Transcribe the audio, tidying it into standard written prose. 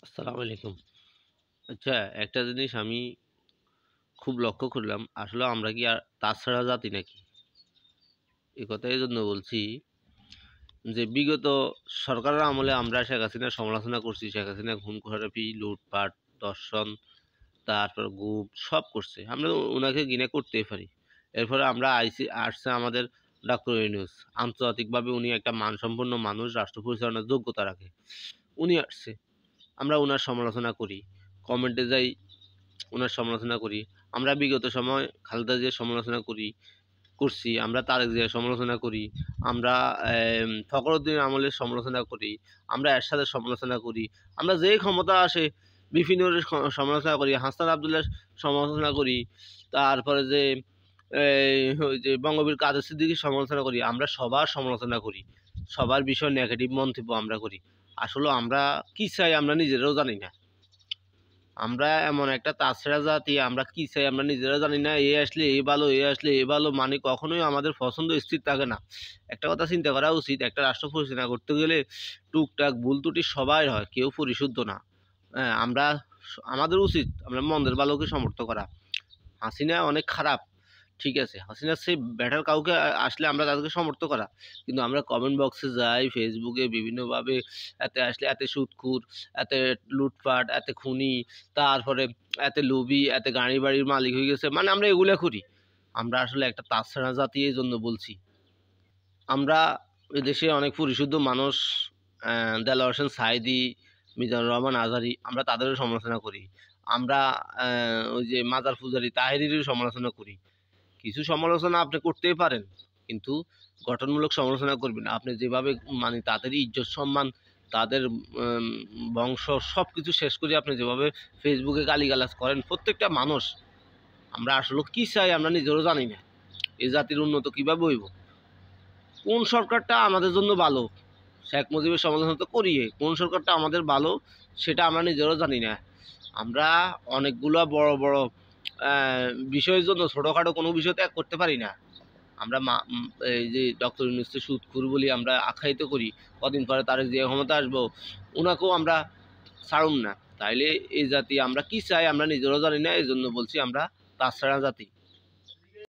আসসালামু আলাইকুম। আচ্ছা, একটা জিনিস আমি খুব লক্ষ্য করলাম, আসলে আমরা কি আর তাছাড়া জাতি নাকি? এ কথা এজন্য বলছি যে বিগত সরকারের আমলে আমরা শেখ হাসিনার সমালোচনা করছি। শেখ হাসিনা খুন-খারাপি, লুটপাট, ধর্ষণ, তারপর গুম সব করছে। আমরা উনাকে ঘৃণা করতেই পারি। এরপরে আমরা আসছে আমাদের ডক্টর ইউনূস। আন্তর্জাতিকভাবে উনি একটা মানসম্পন্ন মানুষ, রাষ্ট্র পরিচালনার যোগ্যতা রাখে। উনি আসছে। আমরা উনার সমালোচনা করি। কমেন্টে যাই উনার সমালোচনা করি। আমরা বিগত সময় খালেদা জিয়ার সমালোচনা করছি। আমরা তারেক জিয়ার সমালোচনা করি। আমরা ফখরুদ্দিনের আমলের সমালোচনা করি। আমরা এরশাদের সমালোচনা করি। আমরা যেই ক্ষমতা আসে বিভিন্নর সমালোচনা করি। হাসান আব্দুল্লাহর সমালোচনা করি। তারপরে যে ওই যে বঙ্গবীর কাদের সিদ্দিকীর সমালোচনা করি। আমরা সবার সমালোচনা করি। সবার বিষয়ে নেগেটিভ মন্তব্য আমরা করি। আসলে আমরা কি চাই আমরা নিজেরাও জানি না। আমরা এমন একটা তাছাড়া জাতি, আমরা কি চাই আমরা নিজেরাও জানি না। এ আসলে এ ভালো, এ আসলে এ ভালো, মানে কখনোই আমাদের পছন্দ স্থির থাকে না। একটা কথা চিন্তা করা উচিত, একটা রাষ্ট্র পরিচালনা করতে গেলে টুকটাক ভুল ত্রুটি সবার হয়, কেউ পরিশুদ্ধ না। হ্যাঁ, আমাদের উচিত আমরা মন্দের ভালোকে সমর্থন করা। হাসিনা অনেক খারাপ, ঠিক আছে, হাসিনার সেই বেটার কাউকে আসলে আমরা তাদেরকে সমর্থন করা। কিন্তু আমরা কমেন্ট বক্সে যাই, ফেসবুকে বিভিন্নভাবে এতে আসলে এতে সুদখোর, এতে লুটপাট, এতে খুনি, তারপরে এতে লোভী, এতে গাড়ি বাড়ির মালিক হয়ে গেছে, মানে আমরা এগুলা করি। আমরা আসলে একটা তাছাড়া জাতি, এই জন্য বলছি। আমরা এদেশে অনেক পরিশুদ্ধ মানুষ, দেলোয়ার হোসেন সাঈদী, মিজানুর রহমান আজহারী, আমরা তাদেরও সমালোচনা করি। আমরা ওই যে মাজার পূজারী তাহেরীরও সমালোচনা করি। কিছু সমালোচনা আপনি করতেই পারেন, কিন্তু গঠনমূলক সমালোচনা করবেন। আপনি যেভাবে মানে তাদের ইজ্জত সম্মান, তাদের বংশ সবকিছু শেষ করে আপনি যেভাবে ফেসবুকে গালিগালাজ করেন প্রত্যেকটা মানুষ, আমরা আসলে কি চাই আমরা নিজেরও জানি না। এই জাতির উন্নত কিভাবে হইব? কোন সরকারটা আমাদের জন্য ভালো? শেখ মুজিবের সমালোচনা তো করিয়ে, কোন সরকারটা আমাদের ভালো সেটা আমরা নিজেরও জানি না। আমরা অনেকগুলো বড় বড় বিষয়ের জন্য ছোটোখাটো কোনো বিষয় ত্যাগ করতে পারি না। আমরা এই যে ডক্টর ইউনূসকে সুদখোর বলি আমরা আখ্যায়িত করি, কদিন পরে তারেক জিয়া ক্ষমতা আসবো, উনাকেও আমরা ছাড়ুম না। তাইলে এই জাতি আমরা কি চাই আমরা নিজেরও জানি না। এই জন্য বলছি আমরা তাছাড়া জাতি।